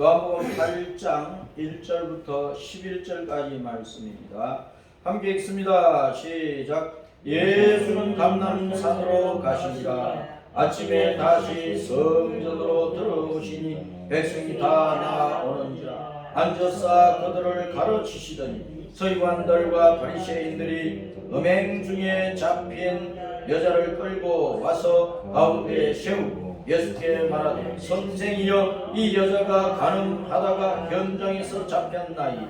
요한복음 8장 1절부터 11절까지 말씀입니다. 함께 읽습니다. 시작. 예수는 감람산으로 가시니라. 아침에 다시 성전으로 들어오시니 백성이 다 나오는지라. 앉아서 그들을 가르치시더니 서기관들과 바리새인들이 음행 중에 잡힌 여자를 끌고 와서 가운데에 세우고 예수께 말하되 선생이여 이 여자가 간음하다가 현장에서 잡혔나이다.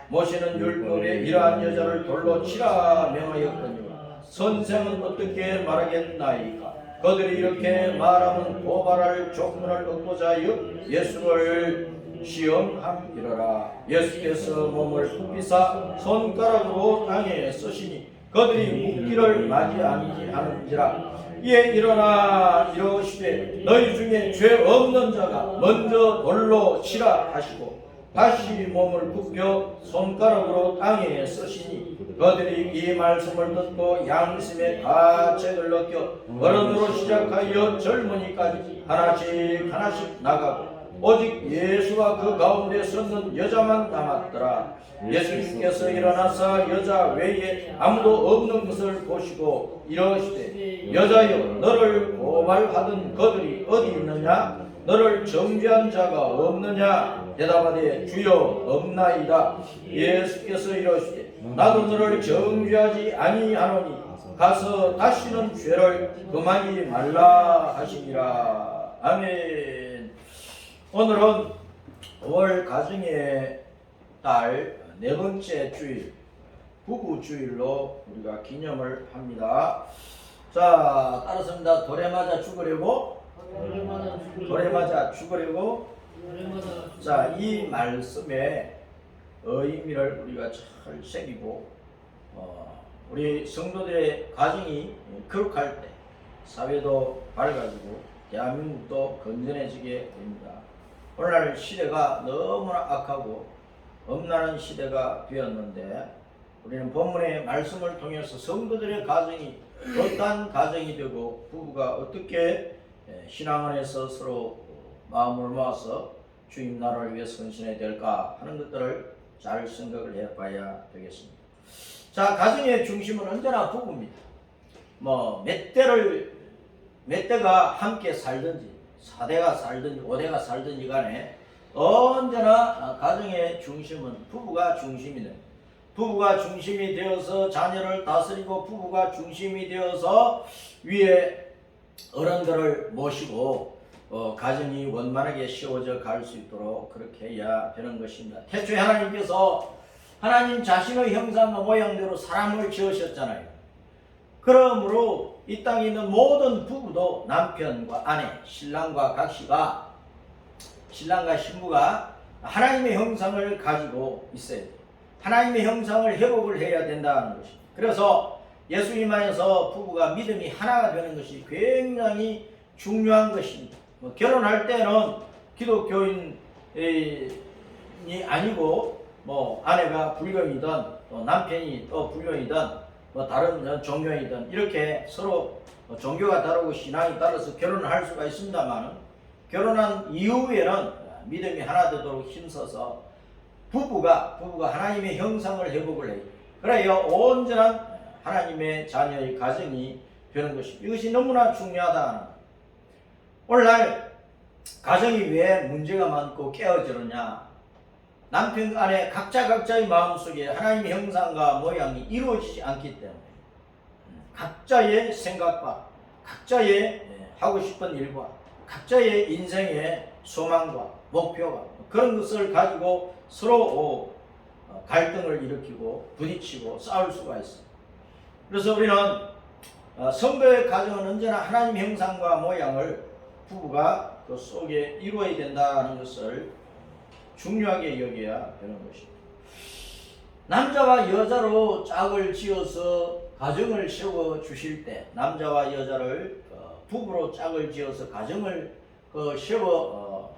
모세는 율법에 이러한 여자를 돌로 치라 명하였거니와 선생은 어떻게 말하겠나이까. 그들이 이렇게 말하면 고발할 조건을 얻고자 하여 예수를 시험함이러라. 예수께서 몸을 굽히사 손가락으로 땅에 쓰시니 그들이 묻기를 맞이 아니하는지라. 이에 일어나 이러시되 너희 중에 죄 없는 자가 먼저 돌로 치라 하시고 다시 몸을 굽혀 손가락으로 땅에 쓰시니 그들이 이 말씀을 듣고 양심의 가책을 느껴 어른으로 시작하여 젊은이까지 하나씩 나가고 오직 예수와 그 가운데 섰는 여자만 남았더라. 예수님께서 일어나사 여자 외에 아무도 없는 것을 보시고 이러시되 여자여 너를 고발하던 그들이 어디 있느냐? 너를 정죄한 자가 없느냐? 대답하되 주여 없나이다. 예수께서 이러시되 나도 너를 정죄하지 아니하노니 가서 다시는 죄를 금하지 말라 하시니라. 아멘. 오늘은 5월 가정의 달 네 번째 주일, 부부 주일로 우리가 기념을 합니다. 자, 따라서입니다. 돌에 맞아 죽으려고. 자, 이 말씀의 의미를 우리가 잘 새기고 우리 성도들의 가정이 거룩할 때 사회도 밝아지고 대한민국도 건전해지게 됩니다. 오늘날 시대가 너무나 악하고 엄난한 시대가 되었는데 우리는 본문의 말씀을 통해서 성도들의 가정이 어떠한 가정이 되고 부부가 어떻게 신앙 안에서 서로 마음을 모아서 주님 나라를 위해 헌신해야 될까 하는 것들을 잘 생각을 해봐야 되겠습니다. 자, 가정의 중심은 언제나 부부입니다. 몇 대가 함께 살든지 4대가 살든지 5대가 살든지 간에 언제나 가정의 중심은 부부가 중심이 됩니다. 부부가 중심이 되어서 자녀를 다스리고 부부가 중심이 되어서 위에 어른들을 모시고 가정이 원만하게 세워져 갈 수 있도록 그렇게 해야 되는 것입니다. 태초에 하나님께서 하나님 자신의 형상과 모양대로 사람을 지으셨잖아요. 그러므로 이 땅에 있는 모든 부부도 남편과 아내, 신랑과 각시가 신랑과 신부가 하나님의 형상을 가지고 있어야 돼요. 하나님의 형상을 회복을 해야 된다는 것입니다. 그래서 예수님 안에서 부부가 믿음이 하나가 되는 것이 굉장히 중요한 것입니다. 결혼할 때는 기독교인이 아니고 아내가 불교이든 또 남편이 또 불교이든 다른 종교이든 이렇게 서로 종교가 다르고 신앙이 따라서 결혼을 할 수가 있습니다만 결혼한 이후에는 믿음이 하나 되도록 힘써서 부부가 하나님의 형상을 회복을 해요. 그래야 온전한 하나님의 자녀의 가정이 되는 것입니다. 이것이 너무나 중요하다. 오늘날 가정이 왜 문제가 많고 깨어지느냐? 남편 아내 각자의 마음속에 하나님의 형상과 모양이 이루어지지 않기 때문에 각자의 생각과 각자의 하고 싶은 일과 각자의 인생의 소망과 목표가 그런 것을 가지고 서로 갈등을 일으키고 부딪히고 싸울 수가 있습니다. 그래서 우리는 성도의 가정은 언제나 하나님 형상과 모양을 부부가 그 속에 이루어야 된다는 것을 중요하게 여겨야 되는 것입니다. 남자와 여자로 짝을 지어서 가정을 세워 주실 때 남자와 여자를 부부로 짝을 지어서 가정을 세워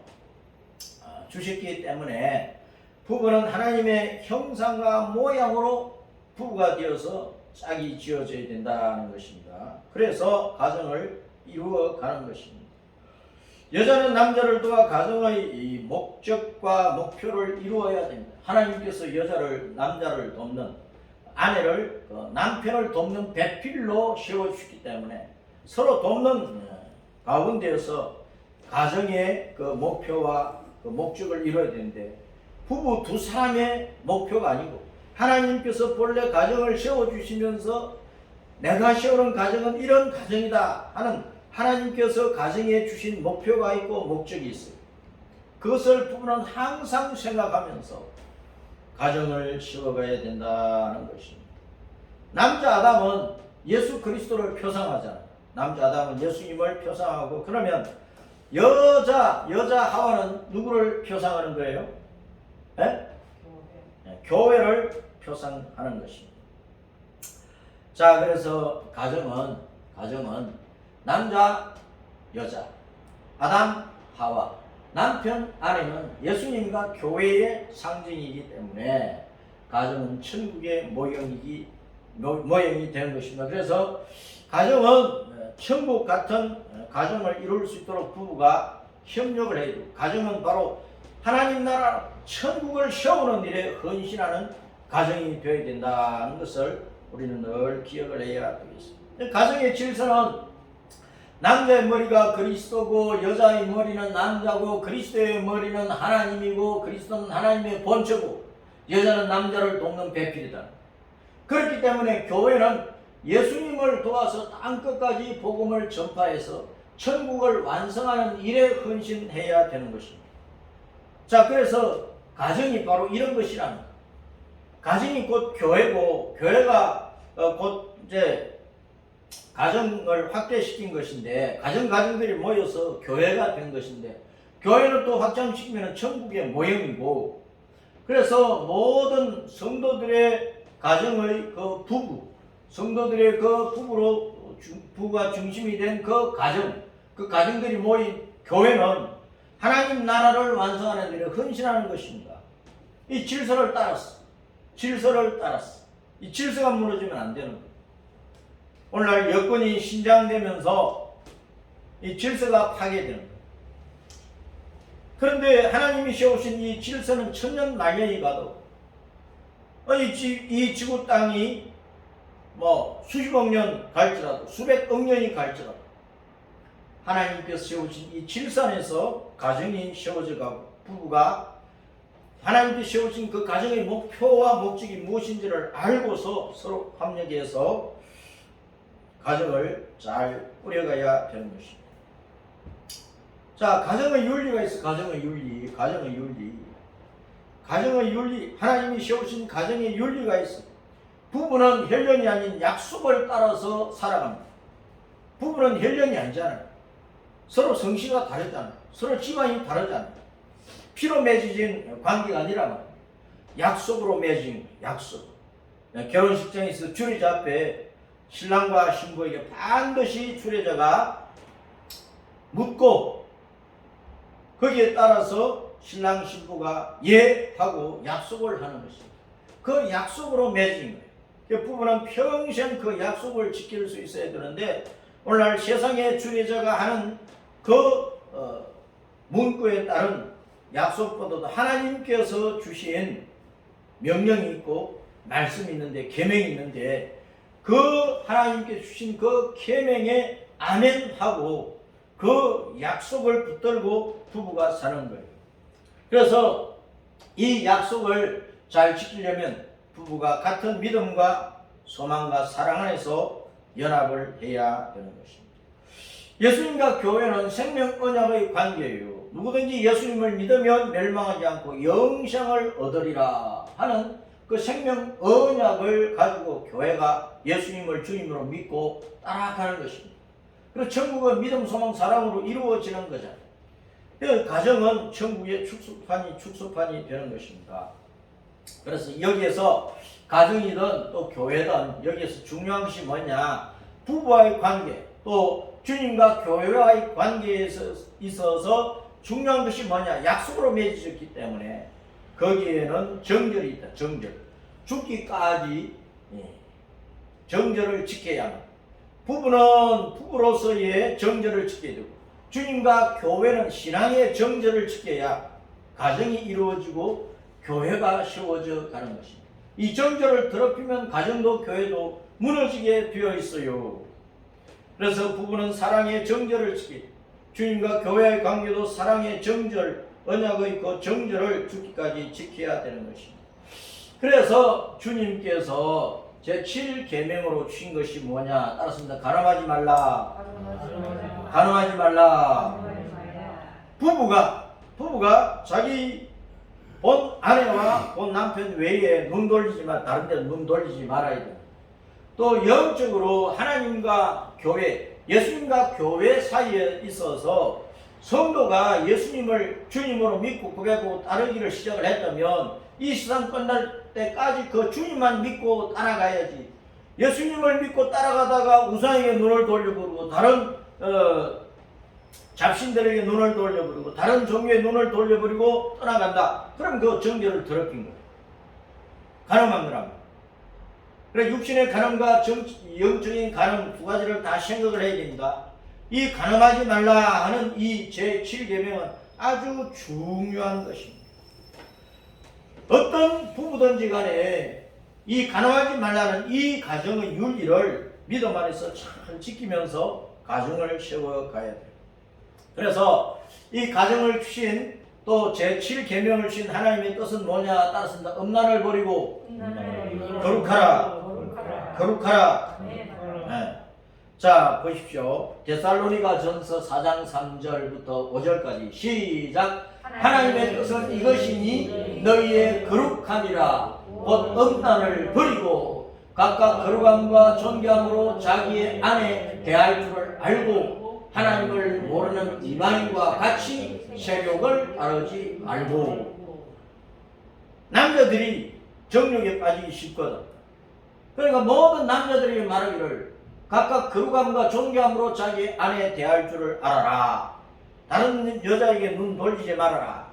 주셨기 때문에 부부는 하나님의 형상과 모양으로 부부가 되어서 짝이 지어져야 된다는 것입니다. 그래서 가정을 이루어가는 것입니다. 여자는 남자를 도와 가정의 이 목적과 목표를 이루어야 됩니다. 하나님께서 남자를 돕는 아내를 남편을 돕는 배필로 세워주셨기 때문에 서로 돕는 가운데에서 가정의 그 목표와 그 목적을 이루어야 되는데, 부부 두 사람의 목표가 아니고 하나님께서 본래 가정을 세워주시면서 내가 세우는 가정은 이런 가정이다 하는 하나님께서 가정에 주신 목표가 있고 목적이 있어요. 그것을 부부는 항상 생각하면서 가정을 세워가야 된다는 것입니다. 남자 아담은 예수 그리스도를 표상하잖아요. 남자 아담은 예수님을 표상하고, 그러면 여자 하와는 누구를 표상하는 거예요? 네? 교회를 표상하는 것입니다. 자, 그래서 가정은 남자, 여자, 아담, 하와, 남편, 아내는 예수님과 교회의 상징이기 때문에 가정은 천국의 모형이 되는 것입니다. 그래서 가정은 천국 같은 가정을 이룰 수 있도록 부부가 협력을 해야 되고, 가정은 바로 하나님 나라 천국을 세우는 일에 헌신하는 가정이 되어야 된다는 것을 우리는 늘 기억을 해야 되겠습니다. 가정의 질서는 남자의 머리가 그리스도고 여자의 머리는 남자고, 그리스도의 머리는 하나님이고, 그리스도는 하나님의 본체고, 여자는 남자를 돕는 배필이다. 그렇기 때문에 교회는 예수님을 도와서 땅끝까지 복음을 전파해서 천국을 완성하는 일에 헌신해야 되는 것입니다. 자, 그래서 가정이 바로 이런 것이라는 거예요. 가정이 곧 교회고, 교회가 곧 이제 가정을 확대시킨 것인데, 가정들이 모여서 교회가 된 것인데, 교회는 또 확장시키면 천국의 모형이고, 그래서 모든 성도들의 가정의 그 성도들의 그 부부가 중심이 된 그 가정들이 모인 교회는 하나님 나라를 완성하는 일에 헌신하는 것입니다. 이 질서를 따랐어. 이 질서가 무너지면 안 되는 거예요. 오늘날 여건이 신장되면서 이 질서가 파괴되는 거예요. 그런데 하나님이 세우신 이 질서는 천년 만년이 가도 이 지구 땅이 수십억 년 갈지라도, 수백억 년이 갈지라도 하나님께서 세우신 이 질서 안에서 가정이 세워져 가고, 부부가 하나님께서 세우신 그 가정의 목표와 목적이 무엇인지를 알고서 서로 협력해서 가정을 잘 꾸려가야 되는 것입니다. 자, 가정의 윤리가 있어. 가정의 윤리. 하나님이 세우신 가정의 윤리가 있어. 부부는 혈연이 아닌 약속을 따라서 살아갑니다. 부부는 혈연이 아니잖아요. 서로 성씨가 다르잖아요. 서로 집안이 다르잖아요. 피로 맺어진 관계가 아니라 말이에요. 약속으로 맺은 약속. 결혼식장에서 주례자 앞에 신랑과 신부에게 반드시 주례자가 묻고, 거기에 따라서 신랑 신부가 예 하고 약속을 하는 것입니다. 그 약속으로 맺은 거예요. 부부는 평생 그 약속을 지킬 수 있어야 되는데, 오늘날 세상의 주례자가 하는 그 문구에 따른 약속보다도 하나님께서 주신 명령이 있고 말씀이 있는데, 계명이 있는데, 그 하나님께 주신 그 계명에 아멘하고 그 약속을 붙들고 부부가 사는 거예요. 그래서 이 약속을 잘 지키려면 부부가 같은 믿음과 소망과 사랑 안에서 연합을 해야 되는 것입니다. 예수님과 교회는 생명 언약의 관계예요. 누구든지 예수님을 믿으면 멸망하지 않고 영생을 얻으리라 하는 그 생명 언약을 가지고 교회가 예수님을 주님으로 믿고 따라가는 것입니다. 그리고 천국은 믿음, 소망, 사랑으로 이루어지는 거잖아요. 그 가정은 천국의 축소판이 되는 것입니다. 그래서 여기에서 가정이든 또 교회든 여기에서 중요한 것이 뭐냐, 부부와의 관계, 또 주님과 교회와의 관계에 있어서 중요한 것이 뭐냐, 약속으로 맺어졌기 때문에 거기에는 정절이 있다. 죽기까지 정절을 지켜야 합니다. 부부는 부부로서의 정절을 지켜야 되고, 주님과 교회는 신앙의 정절을 지켜야 가정이 이루어지고 교회가 세워져 가는 것입니다. 이 정절을 더럽히면 가정도 교회도 무너지게 되어 있어요. 그래서 부부는 사랑의 정절을 지키고 주님과 교회의 관계도 사랑의 정절, 언약의 그 정절을 죽기까지 지켜야 되는 것입니다. 그래서 주님께서 제7계명으로 주신 것이 뭐냐? 따랐습니다. 간음하지 말라. 간음하지 말라. 부부가 자기 본 아내와 본 남편 외에 눈 돌리지만 다른 데 눈 돌리지 말아야 됩니다. 또 영적으로 하나님과 교회, 예수님과 교회 사이에 있어서 성도가 예수님을 주님으로 믿고 고백하고 따르기를 시작을 했다면 이 세상 끝날 때까지 그 주님만 믿고 따라가야지. 예수님을 믿고 따라가다가 우상에게 눈을 돌려버리고 다른 잡신들에게 눈을 돌려버리고 다른 종교에 눈을 돌려버리고 떠나간다. 그럼 그 정죄를 더럽힌 거예요. 간음한 거란 말이에요. 그래 육신의 간음과 영적인 간음 두 가지를 다 생각을 해야 됩니다. 이 간음하지 말라 하는 이 제7계명은 아주 중요한 것입니다. 어떤 부부든지 간에 이 간음하지 말라는 이 가정의 윤리를 믿음 안에서 잘 지키면서 가정을 세워가야 돼요. 그래서 이 가정을 주신 또 제7계명을 주신 하나님의 뜻은 뭐냐? 따랐습니다. 음란을 버리고 거룩하라. 거룩하라. 네. 자 보십시오. 데살로니가 전서 4장 3절부터 5절까지 시작. 하나님의 뜻은 이것이니 너희의 거룩함이라. 곧 음란을 버리고 각각 거룩함과 존귀함으로 자기의 아내 대할 줄을 알고 하나님을 모르는 이방인과 같이 세욕을 따르지 말고. 남자들이 정욕에 빠지기 쉽거든. 그러니까 모든 남자들이 말하기를 각각 거룩함과 존귀함으로 자기 아내 대할 줄을 알아라. 다른 여자에게 눈 돌리지 말아라.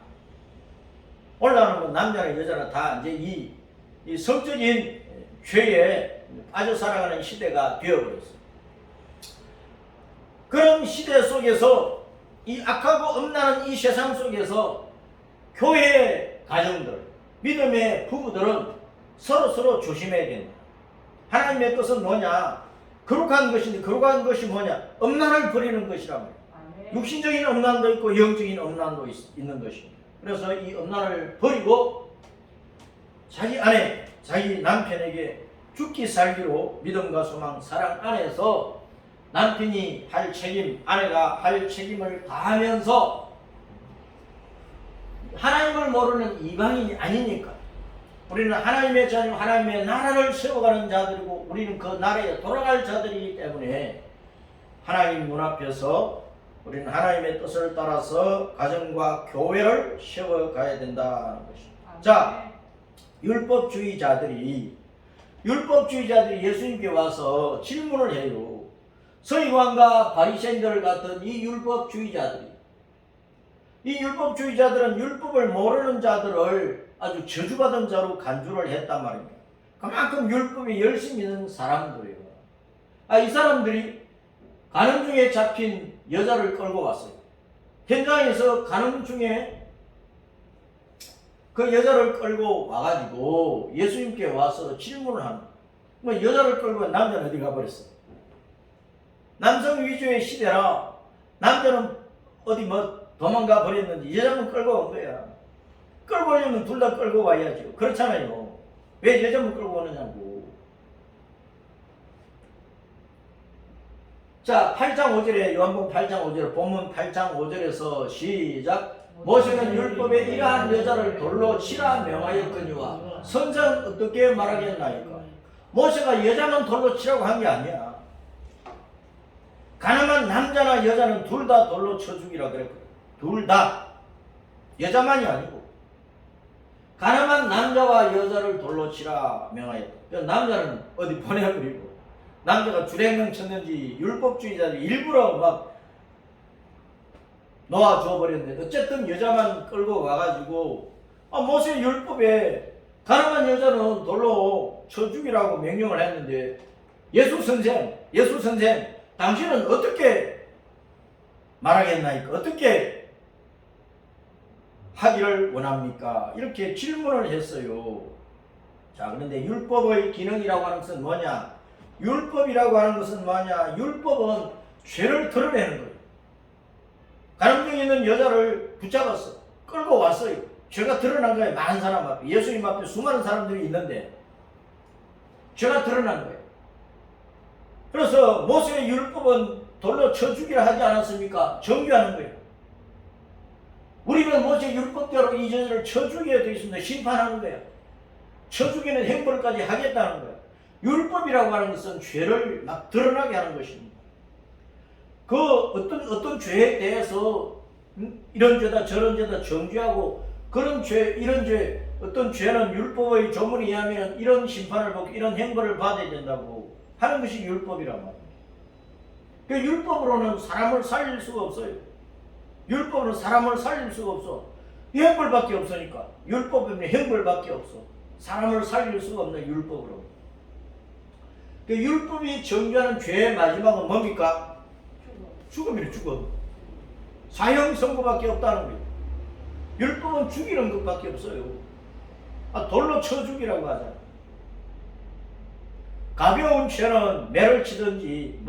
올라오는 남자나 여자나 다 이제 이 성적인 죄에 빠져 살아가는 시대가 되어버렸어요. 그런 시대 속에서 이 악하고 음란한 이 세상 속에서 교회의 가정들, 믿음의 부부들은 서로 조심해야 된다. 하나님의 뜻은 뭐냐? 거룩한 것인데 거룩한 것이 뭐냐? 음란을 버리는 것이란 말이에요. 육신적인 음란도 있고 영적인 음란도 있는 것입니다. 그래서 이 음란을 버리고 자기 아내, 자기 남편에게 죽기 살기로 믿음과 소망, 사랑 안에서 남편이 할 책임, 아내가 할 책임을 다하면서 하나님을 모르는 이방인이 아니니까 우리는 하나님의 자녀, 하나님의 나라를 세워가는 자들이고 우리는 그 나라에 돌아갈 자들이기 때문에 하나님 문 앞에서 우리는 하나님의 뜻을 따라서 가정과 교회를 세워가야 된다는 것입니다. 자, 율법주의자들이 예수님께 와서 질문을 해요. 서기관과 바리새인들 같은 이 율법주의자들은 율법을 모르는 자들을 아주 저주받은 자로 간주를 했단 말입니다. 그만큼 율법에 열심히 있는 사람들이에요. 이 사람들이 간음 중에 잡힌 여자를 끌고 왔어요. 현장에서 간음 중에 그 여자를 끌고 와가지고 예수님께 와서 질문을 하는 거예요. 여자를 끌고 남자는 어디 가버렸어? 남성 위주의 시대라 남자는 어디 도망가 버렸는지 여자만 끌고 온 거야. 끌고 오려면 둘 다 끌고 와야죠. 그렇잖아요. 왜 여자만 끌고 오느냐고. 자, 8장 5절에 요한복음 8장 5절 본문 8장 5절에서 시작. 모세는 율법에 이러한 여자를 돌로 치라 명하였거니와 선자는 어떻게 말하겠나이까. 모세가 여자만 돌로 치라고 한 게 아니야. 가늠한 남자나 여자는 둘 다 돌로 쳐 죽이라 그랬거든. 둘 다. 여자만이 아니고. 가늠한 남자와 여자를 돌로 치라 명하였다. 남자는 어디 보내버리고 남자가 주랭랑 쳤는지 율법주의자들이 일부러 막 놓아줘 버렸는데 어쨌든 여자만 끌고 와가지고 모세 율법에 가늠한 여자는 돌로 쳐 죽이라고 명령을 했는데 예수 선생 당신은 어떻게 말하겠나이까? 어떻게 하기를 원합니까? 이렇게 질문을 했어요. 자, 그런데 율법의 기능이라고 하는 것은 뭐냐? 율법이라고 하는 것은 뭐냐? 율법은 죄를 드러내는 거예요. 가늠증 있는 여자를 붙잡았어. 끌고 왔어요. 죄가 드러난 거예요. 많은 사람 앞에. 예수님 앞에 수많은 사람들이 있는데 죄가 드러난 거예요. 그래서 모세의 율법은 돌로 쳐 죽이라 하지 않았습니까? 정죄하는 거예요. 우리는 모세 율법대로 이 여자를 쳐 죽여야 되겠습니다. 심판하는 거예요. 쳐 죽이는 행벌까지 하겠다는 거예요. 율법이라고 하는 것은 죄를 막 드러나게 하는 것입니다. 그 어떤 죄에 대해서 이런 죄다 저런 죄다 정죄하고 그런 죄 이런 죄 어떤 죄는 율법의 조문에 의하면 이런 심판을 받고 이런 행벌을 받아야 된다고 하는 것이 율법이란 말입니다. 그 율법으로는 사람을 살릴 수가 없어요. 율법으로는 사람을 살릴 수가 없어. 행벌밖에 없으니까. 율법이면 행벌밖에 없어. 사람을 살릴 수가 없는 율법으로. 그 율법이 정죄하는 죄의 마지막은 뭡니까? 죽음이래, 죽음. 사형 선고밖에 없다는 거예요. 율법은 죽이는 것밖에 없어요. 돌로 쳐 죽이라고 하잖아. 가벼운 죄는 매를 치든지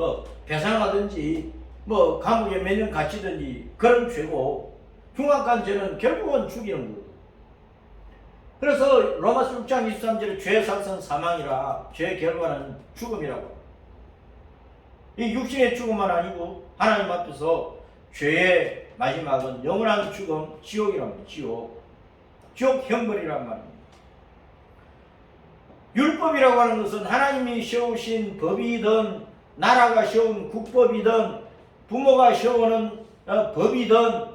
배상하든지 감옥에 몇 년 갇히든지 그런 죄고, 흉악한 죄는 결국은 죽이는 거예요. 그래서 로마서 6장 23절에 죄의 삭은 사망이라, 죄의 결과는 죽음이라고. 이 육신의 죽음만 아니고 하나님 앞에서 죄의 마지막은 영원한 죽음, 지옥이라고 합니다. 지옥 형벌이란 말입니다. 율법이라고 하는 것은 하나님이 세우신 법이든 나라가 세운 국법이든 부모가 세우는 법이든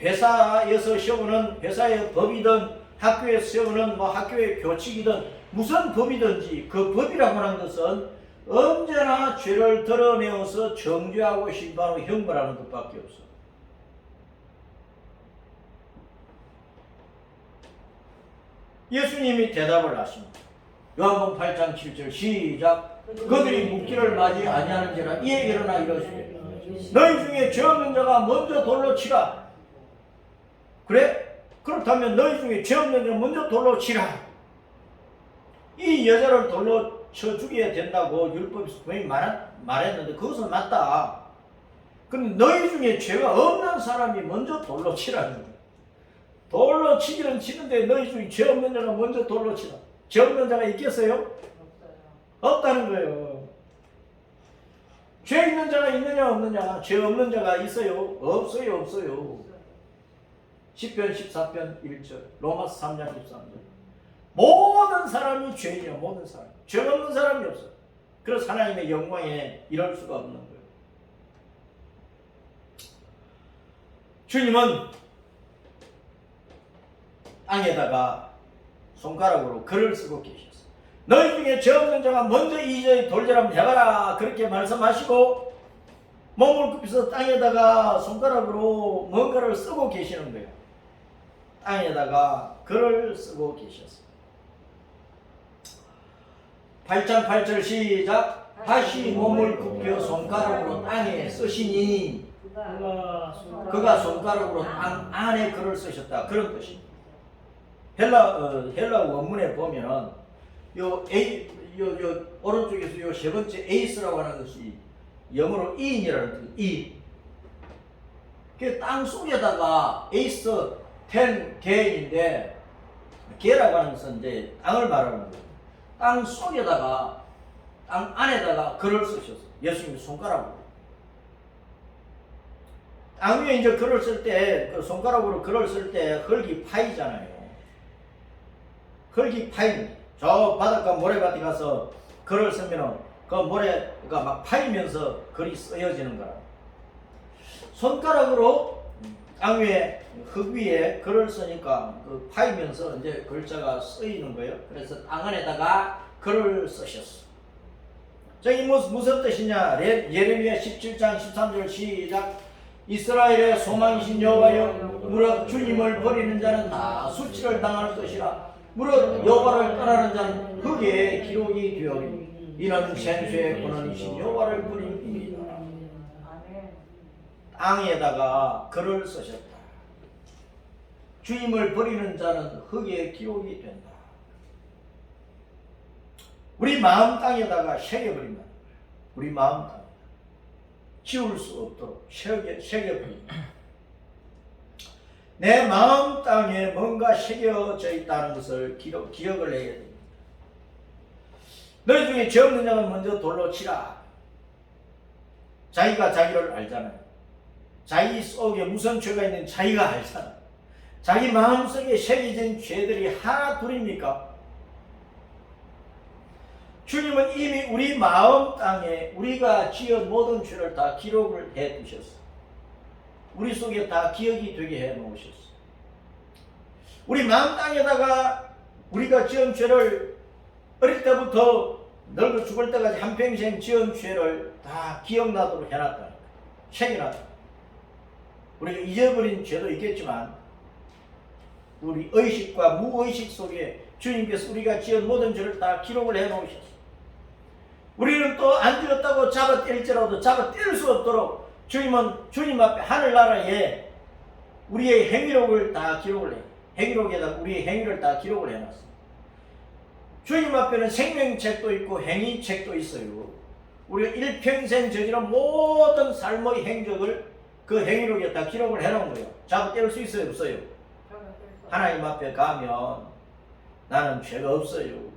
회사에서 세우는 회사의 법이든 학교에서 세우는 학교의 교칙이든 무슨 법이든지 그 법이라고 하는 것은 언제나 죄를 드러내어서 정죄하고 심판하고 형벌하는 것밖에 없어. 예수님이 대답을 하십니다. 요한복음 8장 7절 시작. 그들이 묻기를 맞이 아니하는지라 이에 일어나 이러시되 너희 중에 죄 없는 자가 먼저 돌로 치라. 그래? 그렇다면 너희 중에 죄 없는 자가 먼저 돌로 치라. 이 여자를 돌로 쳐 죽여야 된다고 율법에서 분명히 말했는데 그것은 맞다. 그럼 너희 중에 죄가 없는 사람이 먼저 돌로 치라는 거야. 돌로 치기는 치는데 너희 중에 죄 없는 자가 먼저 돌로 치라. 죄 없는 자가 있겠어요? 없다는 거예요. 죄 있는 자가 있느냐 없느냐? 죄 없는 자가 있어요? 없어요. 10편 14편 1절 로마서 3장 13절 모든 사람이 죄인이야. 모든 사람. 죄 없는 사람이 없어. 그래서 하나님의 영광에 이럴 수가 없는 거예요. 주님은 땅에다가 손가락으로 글을 쓰고 계셨어요. 너희 중에 죄 없는 자가 먼저 이 돌처럼 해봐라. 그렇게 말씀하시고 몸을 굽혀서 땅에다가 손가락으로 뭔가를 쓰고 계시는 거예요. 땅에다가 글을 쓰고 계셨어요. 8장 8절 시작. 다시 몸을 굽혀 손가락으로 땅에 쓰시니 그가 손가락으로 땅 안에 글을 쓰셨다. 그런 뜻입니다. 헬라 원문에 보면 오른쪽에서 세 번째 에이스라고 하는 것이 영어로 인이라는 뜻. 인. 그 땅 속에다가 에이스 10 개인데 개라고 하는 것은 이제 땅을 말하는 거예요. 땅 속에다가 땅 안에다가 글을 쓰셨어요. 예수님이 손가락으로. 땅 위에 이제 글을 쓸 때 그 손가락으로 글을 쓸 때 흙이 파이잖아요. 흙이 파입니다. 저 바닷가 모래밭에 가서 글을 쓰면 그 모래가 막 파이면서 글이 쓰여지는 거라. 손가락으로 땅 위에 흙 위에 글을 쓰니까 그 파이면서 이제 글자가 쓰이는 거예요. 그래서 땅 안에다가 글을 쓰셨어. 저기 무슨 뜻이냐? 예레미야 17장 13절 시작. 이스라엘의 소망이신 여호와여, 무릇 주님을 버리는 자는 다 수치를 당할 것이라. 무릇 여호와를 떠나는 자는 흙에 기록이 되어리니 이는 생수의 근원이신 여호와를 버림이니라. 땅에다가 글을 쓰셨다. 주님을 버리는 자는 흙의 기록이 된다. 우리 마음 땅에다가 새겨버린다. 우리 마음 땅에 지울 수 없도록 새겨버린다. 내 마음 땅에 뭔가 새겨져 있다는 것을 기억을 해야 됩니다. 너희 중에 죄 없는 자는 먼저 돌로 치라. 자기가 자기를 알잖아요. 자기 속에 무슨 죄가 있는지 자기가 알잖아요. 자기 마음속에 새겨진 죄들이 하나 둘입니까? 주님은 이미 우리 마음 땅에 우리가 지은 모든 죄를 다 기록을 해 두셨어요. 우리 속에 다 기억이 되게 해 놓으셨어요. 우리 마음 땅에다가 우리가 지은 죄를 어릴 때부터 늙어 죽을 때까지 한평생 지은 죄를 다 기억나도록 해놨다니까. 새겨놨다. 우리가 잊어버린 죄도 있겠지만 우리 의식과 무의식 속에 주님께서 우리가 지은 모든 죄를 다 기록을 해 놓으셨어요. 우리는 또 안 지었다고 잡아 뗄지라도 잡아 뗄 수 없도록 주님은 주님 앞에 하늘나라에 우리의 행위록을 다 기록을 해요. 행위록에다 우리의 행위를 다 기록을 해놨어요. 주님 앞에는 생명책도 있고 행위책도 있어요. 우리가 일평생 저지른 모든 삶의 행적을 그 행위록에 다 기록을 해놓은 거예요. 잡아 뗄 수 있어요, 없어요? 하나님 앞에 가면 나는 죄가 없어요.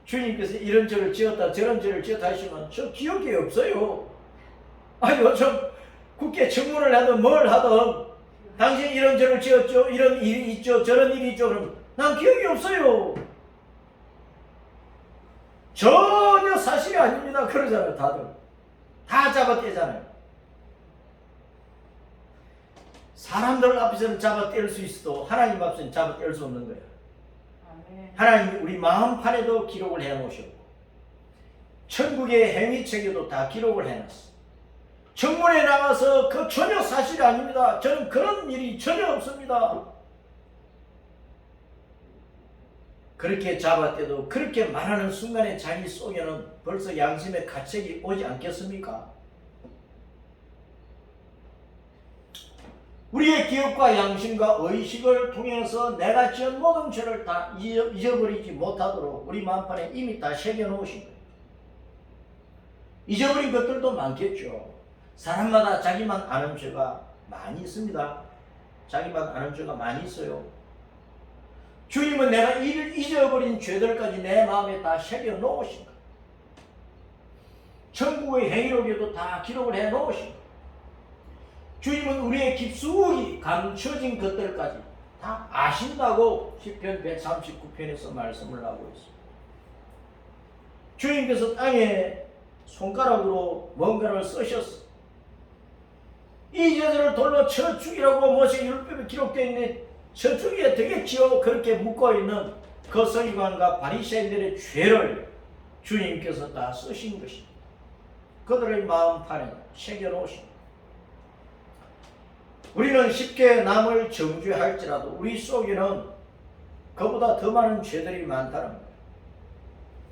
주님께서 이런 죄를 지었다 저런 죄를 지었다 하시면 저 기억이 없어요. 아니 요즘 국회 청문을 하든 뭘 하든 당신 이런 죄를 지었죠, 이런 일이 있죠, 저런 일이 있죠, 그러면 난 기억이 없어요. 전혀 사실이 아닙니다. 그러잖아요. 다들 다 잡아떼잖아요. 사람들 앞에서는 잡아뗄 수 있어도 하나님 앞에서는 잡아뗄 수 없는 거예요. 하나님이 우리 마음판에도 기록을 해놓으셨고 천국의 행위책에도 다 기록을 해놨어. 청문회에 나가서 그 전혀 사실이 아닙니다. 저는 그런 일이 전혀 없습니다. 그렇게 잡아떼도 그렇게 말하는 순간에 자기 속에는 벌써 양심의 가책이 오지 않겠습니까? 우리의 기억과 양심과 의식을 통해서 내가 지은 모든 죄를 다 잊어버리지 못하도록 우리 마음판에 이미 다 새겨놓으신 거예요. 잊어버린 것들도 많겠죠. 사람마다 자기만 아는 죄가 많이 있습니다. 자기만 아는 죄가 많이 있어요. 주님은 내가 잊어버린 죄들까지 내 마음에 다 새겨놓으신 거예요. 천국의 행위록에도 다 기록을 해놓으신 거예요. 주님은 우리의 깊숙이 감춰진 것들까지 다 아신다고 시편 139편에서 말씀을 하고 있습니다. 주님께서 땅에 손가락으로 뭔가를 쓰셨어. 이 죄들을 돌로 쳐 죽이라고 모세 율법에 기록되어 있는 쳐 죽이에 되겠지요. 그렇게 묶어있는 그 서기관과 바리새인들의 죄를 주님께서 다 쓰신 것입니다. 그들의 마음판에 새겨놓으신 것입니다. 우리는 쉽게 남을 정죄할지라도 우리 속에는 그보다 더 많은 죄들이 많다는 거예요.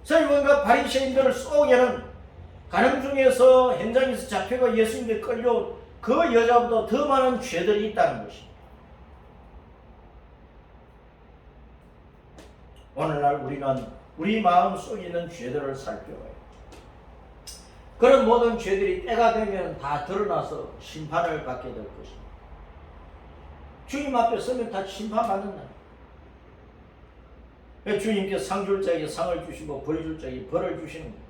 서기관과 바리새인들 속에는 가늠 중에서 현장에서 잡혀가 예수님께 끌려 그 여자보다 더 많은 죄들이 있다는 것입니다. 오늘날 우리는 우리 마음 속에 있는 죄들을 살펴봐요. 그런 모든 죄들이 때가 되면 다 드러나서 심판을 받게 될 것입니다. 주님 앞에 서면 다 심판받는다. 주님께서 상 줄 자에게 상을 주시고 벌 줄 자에게 벌을 주시는 거예요.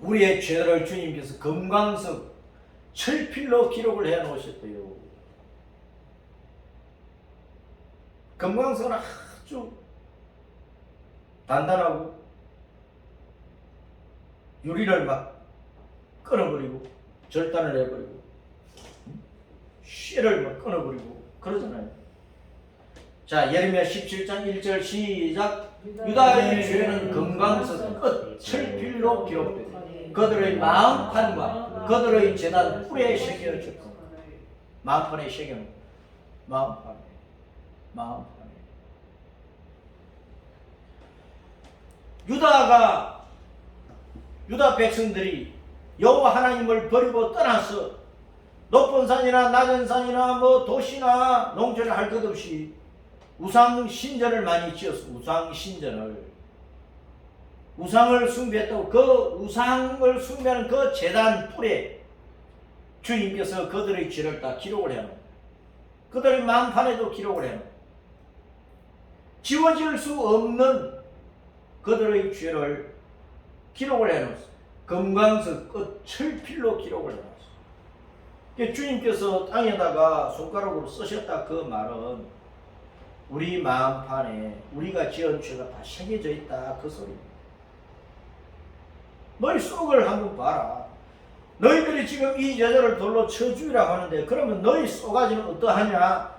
우리의 죄를 주님께서 금광석 철필로 기록을 해 놓으셨대요. 금광석은 아주 단단하고 유리를 막 끊어버리고 절단을 해버리고 쇠를 막 끊어버리고 그러잖아요. 자, 예레미야 17장 1절 시작. 유다의 죄는 금광석 끝 철필로 기록되고 그들의 마음판과 그들의 제단 뿔에 새겨졌고 마음판에 새겨놓은 마음판에 유다 백성들이 여호와 하나님을 버리고 떠나서 높은 산이나 낮은 산이나 뭐 도시나 농촌을 할 것 없이 우상 신전을 많이 지었어. 우상 신전을. 우상을 숭배했다고. 그 우상을 숭배하는 그 제단 뿔에 주님께서 그들의 죄를 다 기록을 해놓은, 그들의 만판에도 기록을 해놓은, 지워질 수 없는 그들의 죄를 기록을 해놓았어. 금강석 끝 철필로 기록을 해놨어. 주님께서 땅에다가 손가락으로 쓰셨다 그 말은 우리 마음판에 우리가 지은 죄가 다 새겨져 있다 그 소리입니다. 너희 속을 한번 봐라. 너희들이 지금 이 여자를 돌로 쳐 죽이라고 하는데 그러면 너희 속아지는 어떠하냐?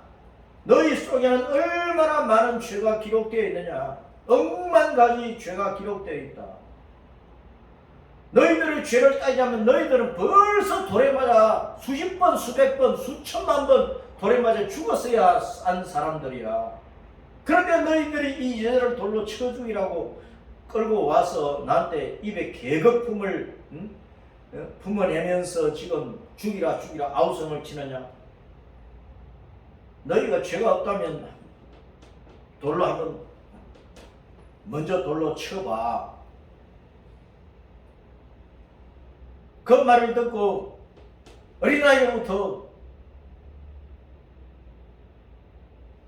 너희 속에는 얼마나 많은 죄가 기록되어 있느냐? 억만 가지 죄가 기록되어 있다. 너희들의 죄를 따지자면 너희들은 벌써 돌에 맞아 수십 번, 수백 번, 수천만 번 돌에 맞아 죽었어야 산 사람들이야. 그런데 너희들이 이 여자를 돌로 쳐 죽이라고 끌고 와서 나한테 입에 계급품을 품어내면서 지금 죽이라 죽이라 아우성을 치느냐? 너희가 죄가 없다면 돌로 한번 먼저 돌로 쳐봐. 그 말을 듣고 어린아이로부터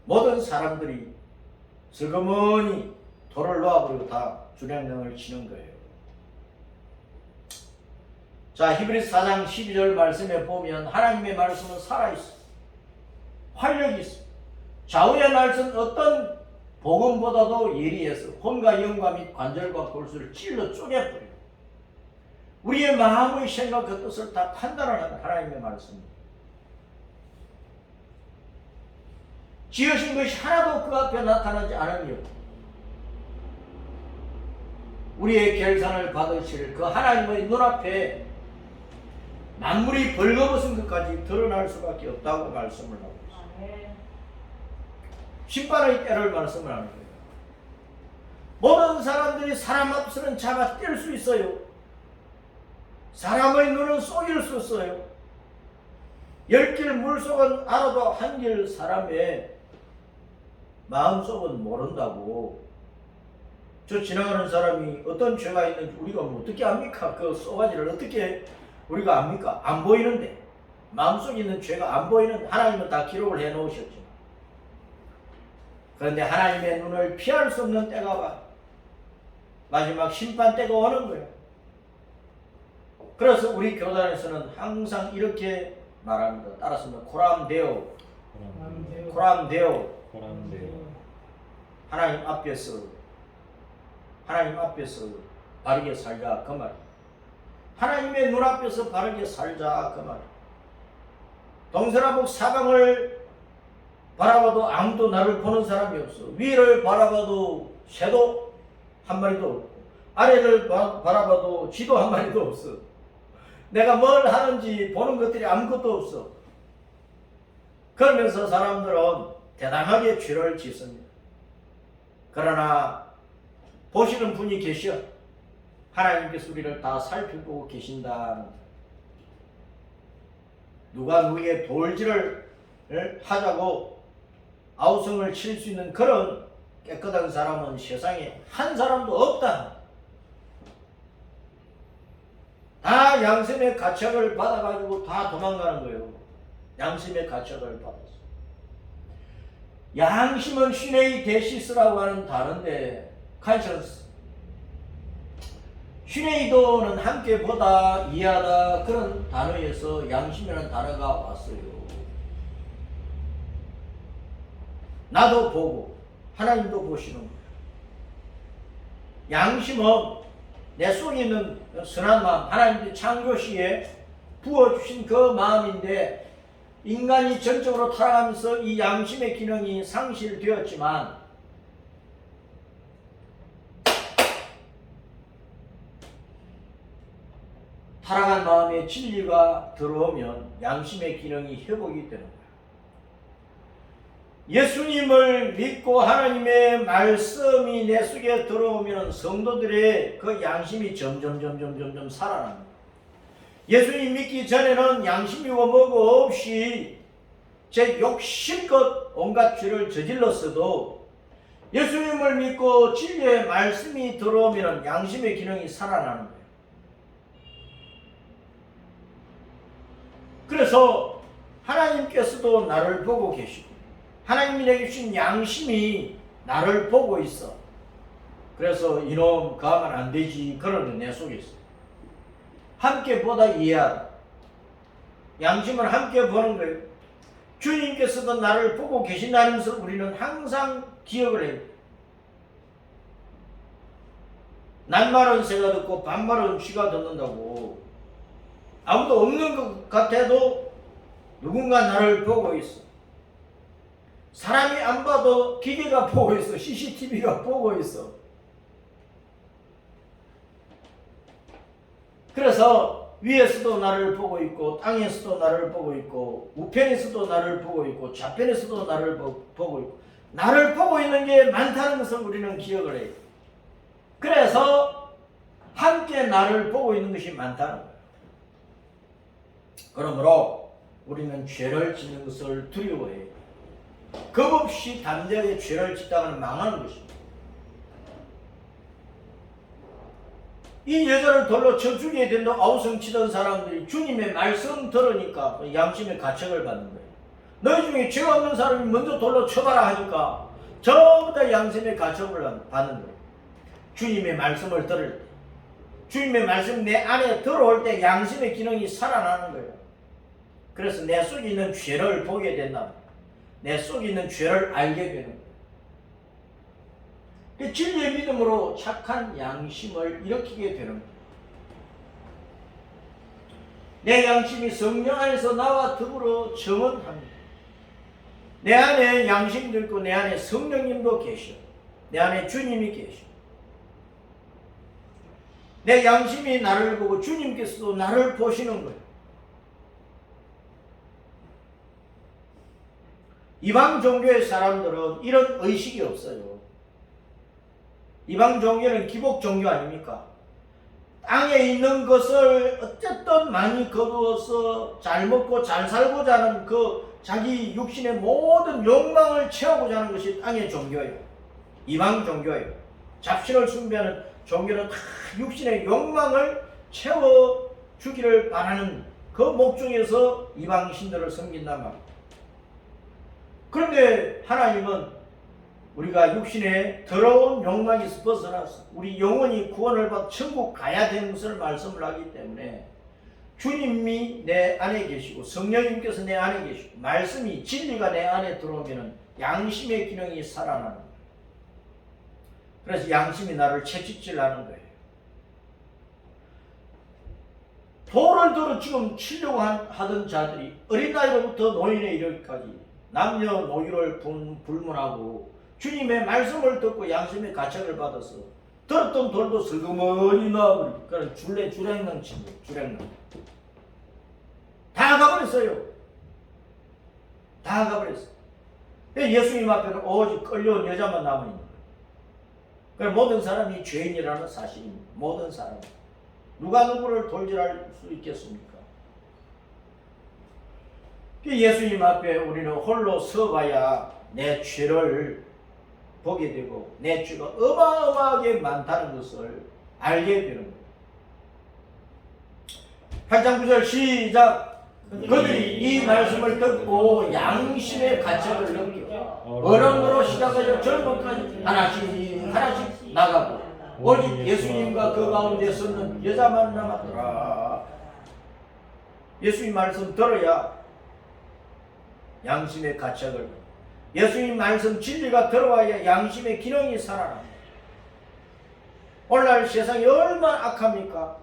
모든 사람들이 슬그머니 돌을 놓아버리고 다 주량명을 치는 거예요. 자, 히브리서 4장 12절 말씀에 보면 하나님의 말씀은 살아있어. 활력이 있어. 좌우의 말씀은 어떤 복음보다도 예리해서 혼과 영과 및 관절과 골수를 찔러 쪼개버려요. 우리의 마음의 생각 그 뜻을 다 판단하는 하나님의 말씀입니다. 지으신 것이 하나도 그 앞에 나타나지 않으며 우리의 결산을 받으실 그 하나님의 눈앞에 만물이 벌거벗은 것까지 드러날 수밖에 없다고 말씀을 하고 있습니다. 심판의 때를 말씀을 하는 거예요. 모든 사람들이 사람 앞서는 잡아 뗄 수 있어요. 사람의 눈은 속일 수 있어요. 10길 물속은 알아도 한 길 사람의 마음속은 모른다고. 저 지나가는 사람이 어떤 죄가 있는지 우리가 뭐 어떻게 압니까? 그 쏘가지를 어떻게 우리가 압니까? 안 보이는데. 마음속에 있는 죄가 안 보이는 하나님은 다 기록을 해 놓으셨죠. 그런데 하나님의 눈을 피할 수 없는 때가 와. 마지막 심판 때가 오는 거예요. 그래서 우리 교단에서는 항상 이렇게 말합니다. 따라서는 코람데오. 하나님 앞에서 바르게 살자 그 말. 하나님의 눈앞에서 바르게 살자 그 말. 동서남북 사방을 바라봐도 아무도 나를 보는 사람이 없어. 위를 바라봐도 새도 한 마리도 없고 아래를 바라봐도 쥐도 한 마리도 없어. 내가 뭘 하는지 보는 것들이 아무것도 없어. 그러면서 사람들은 대담하게 죄를 짓습니다. 그러나 보시는 분이 계셔. 하나님께서 우리를 다 살펴보고 계신다. 누가 누구의 돌질을 하자고 아우성을 칠 수 있는 그런 깨끗한 사람은 세상에 한 사람도 없다. 다 양심의 가책을 받아가지고 다 도망가는 거예요. 양심의 가책을 받았어. 양심은 슈네이 데시스라고 하는 단어인데 칸션스. 슈네이도는 함께 보다, 이해하다 그런 단어에서 양심이라는 단어가 왔어요. 나도 보고 하나님도 보시는 거예요. 양심은 내 속에 있는 선한 마음, 하나님의 창조 시에 부어주신 그 마음인데 인간이 전적으로 타락하면서 이 양심의 기능이 상실되었지만 타락한 마음에 진리가 들어오면 양심의 기능이 회복이 되는 거예요. 예수님을 믿고 하나님의 말씀이 내 속에 들어오면 성도들의 그 양심이 점점 살아납니다. 예수님 믿기 전에는 양심이고 뭐고 없이 제 욕심껏 온갖 죄를 저질렀어도 예수님을 믿고 진리의 말씀이 들어오면 양심의 기능이 살아나는 거예요. 그래서 하나님께서도 나를 보고 계시고 하나님이 내게 주신 양심이 나를 보고 있어. 그래서 이놈 가면 안 되지 그러는 내 속에 있어. 함께 보다 이해하라. 양심을 함께 보는 거예요. 주님께서도 나를 보고 계신다는 것을 우리는 항상 기억을 해요. 낱말은 새가 듣고 반말은 쥐가 듣는다고. 아무도 없는 것 같아도 누군가 나를 보고 있어. 사람이 안 봐도 기계가 보고 있어. CCTV가 보고 있어. 그래서 위에서도 나를 보고 있고 땅에서도 나를 보고 있고 우편에서도 나를 보고 있고 좌편에서도 나를 보고 있고 나를 보고 있는 게 많다는 것을 우리는 기억을 해요. 그래서 함께 나를 보고 있는 것이 많다는 거예요. 그러므로 우리는 죄를 짓는 것을 두려워해요. 겁없이 담대하게 죄를 짓다가는 망하는 것입니다. 이 여자를 돌로 쳐 죽여야 된다고 아우성 치던 사람들이 주님의 말씀 들으니까 양심의 가책을 받는 거예요. 너희 중에 죄 없는 사람이 먼저 돌로 쳐봐라 하니까 전부 다 양심의 가책을 받는 거예요. 주님의 말씀을 들을 때, 주님의 말씀 내 안에 들어올 때 양심의 기능이 살아나는 거예요. 그래서 내 속에 있는 죄를 보게 된다. 내 속에 있는 죄를 알게 되는 거예요. 진리의 믿음으로 착한 양심을 일으키게 되는 거예요. 내 양심이 성령 안에서 나와 더불어 정언합니다. 내 안에 양심도 있고 내 안에 성령님도 계셔. 내 안에 주님이 계셔. 내 양심이 나를 보고 주님께서도 나를 보시는 거예요. 이방 종교의 사람들은 이런 의식이 없어요. 이방 종교는 기복 종교 아닙니까? 땅에 있는 것을 어쨌든 많이 거두어서 잘 먹고 잘 살고자 하는 그 자기 육신의 모든 욕망을 채우고자 하는 것이 땅의 종교예요. 이방 종교예요. 잡신을 숭배하는 종교는 다 육신의 욕망을 채워주기를 바라는 그 목적에서 이방 신들을 섬긴단 말이에요. 그런데 하나님은 우리가 육신의 더러운 욕망에서 벗어나서 우리 영혼이 구원을 받아 천국 가야 되는 것을 말씀을 하기 때문에 주님이 내 안에 계시고 성령님께서 내 안에 계시고 말씀이 진리가 내 안에 들어오면 양심의 기능이 살아나는 거예요. 그래서 양심이 나를 채찍질하는 거예요. 돌을 들어 지금 치려고 하던 자들이 어린 나이로부터 노인에 이르기까지 남녀노소를 불문하고 주님의 말씀을 듣고 양심의 가책을 받아서 들었던 돌도 슬그머니 놔버리고 그런 주랭랑 친구 주랭랑 다 가버렸어요. 다 가버렸어요. 예수님 앞에는 오직 끌려온 여자만 남아있는 거예요. 그러니까 모든 사람이 죄인이라는 사실입니다. 모든 사람. 누가 누구를 돌질할 수 있겠습니까? 예수님 앞에 우리는 홀로 서봐야 내 죄를 보게 되고 내 죄가 어마어마하게 많다는 것을 알게 되는 거예요. 8장 9절 시작. 그들이 이 말씀을 듣고 양심의 가책을 느껴 어른으로 시작하여 젊은까지 하나씩 나가고 오직 예수님과 그 가운데 서는 여자만 남았더라. 예수님 말씀 들어야 양심의 가책을, 예수님 말씀 진리가 들어와야 양심의 기능이 살아납니다. 오늘날 세상이 얼마나 악합니까?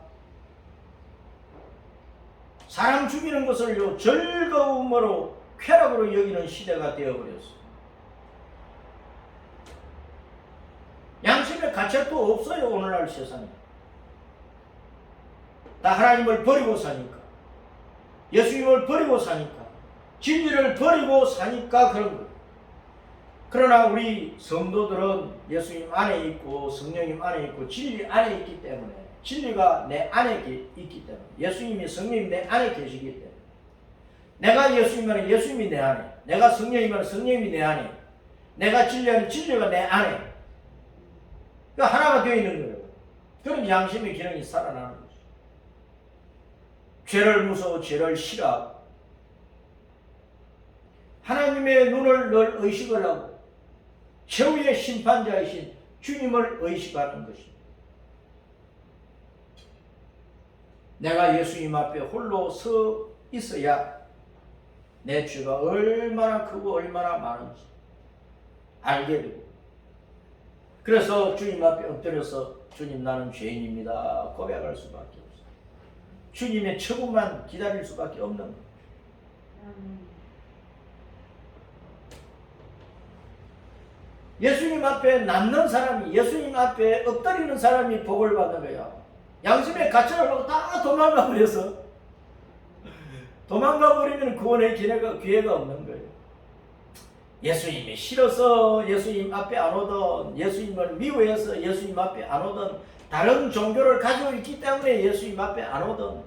사람 죽이는 것을요 즐거움으로 쾌락으로 여기는 시대가 되어버렸어요. 양심의 가책도 없어요. 오늘날 세상에 다 하나님을 버리고 사니까, 예수님을 버리고 사니까, 진리를 버리고 사니까 그런 거예요. 그러나 우리 성도들은 예수님 안에 있고 성령님 안에 있고 진리 안에 있기 때문에 진리가 내 안에 있기 때문에, 예수님이 성령이 내 안에 계시기 때문에, 내가 예수님이면 예수님이 내 안에, 내가 성령이면 성령이 내 안에, 내가 진리하면 진리가 내 안에, 그러니까 하나가 되어 있는 거예요. 그런 양심의 기능이 살아나는 거죠. 죄를 무서워, 죄를 싫어하고, 하나님의 눈을 늘 의식을 하고 최후의 심판자이신 주님을 의식하는 것입니다. 내가 예수님 앞에 홀로 서 있어야 내 죄가 얼마나 크고 얼마나 많은지 알게 되고, 그래서 주님 앞에 엎드려서 주님 나는 죄인입니다 고백할 수밖에 없어요. 주님의 처분만 기다릴 수밖에 없는 거예요. 예수님 앞에 남는 사람이, 예수님 앞에 엎드리는 사람이 복을 받는 거야. 양심의 가책을 받고 다 도망가 버려서, 도망가 버리면 구원의 기회가 없는 거예요. 예수님이 싫어서 예수님 앞에 안 오던, 예수님을 미워해서 예수님 앞에 안 오던, 다른 종교를 가지고 있기 때문에 예수님 앞에 안 오던,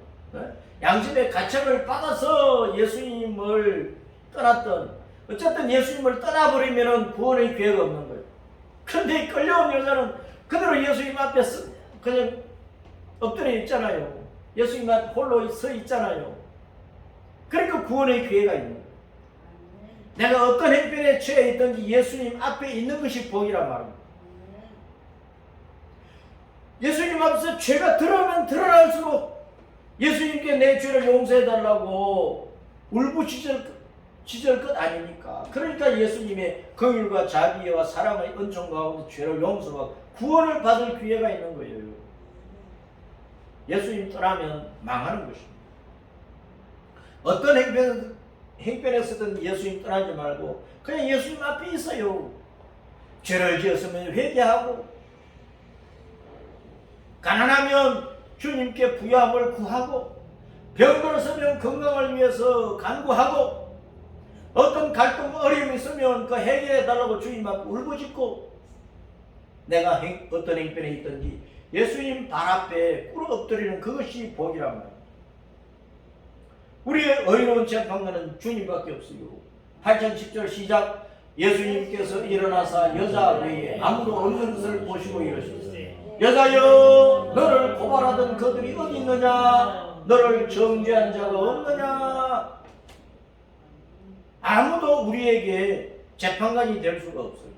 양심의 가책을 받아서 예수님을 떠났던, 어쨌든 예수님을 떠나버리면 구원의 기회가 없는 거예요. 그런데 끌려온 여자는 그대로 예수님 앞에 그냥 엎드려 있잖아요. 예수님 앞에 홀로 서 있잖아요. 그러니까 구원의 기회가 있는 거예요. 내가 어떤 형편에 처해 있든지 예수님 앞에 있는 것이 복이란 말입니다. 예수님 앞에서 죄가 드러나면 드러날수록 예수님께 내 죄를 용서해달라고 울부짖을 것 아닙니까? 그러니까 예수님의 긍휼과 자비와 사랑의 은총 가운데 죄를 용서하고 구원을 받을 기회가 있는 거예요. 예수님 떠나면 망하는 것입니다. 어떤 행편에서든 예수님 떠나지 말고 그냥 예수님 앞에 있어요. 죄를 지었으면 회개하고, 가난하면 주님께 부유함을 구하고, 병들어 서면 건강을 위해서 간구하고, 어떤 갈등 어려움이 있으면 그 해결해 달라고 주님 앞에 울부짖고, 내가 어떤 행편에 있든지 예수님 발 앞에 꿇어 엎드리는 그것이 복이란 말입니다. 우리의 의로운 재판관은 주님밖에 없어요. 8장 10절 시작. 예수님께서 일어나사 여자 외에 아무도 없는 것을 보시고 이러셨어요. 여자여, 너를 고발하던 그들이 어디 있느냐? 너를 정죄한 자가 없느냐? 아무도 우리에게 재판관이 될 수가 없어요.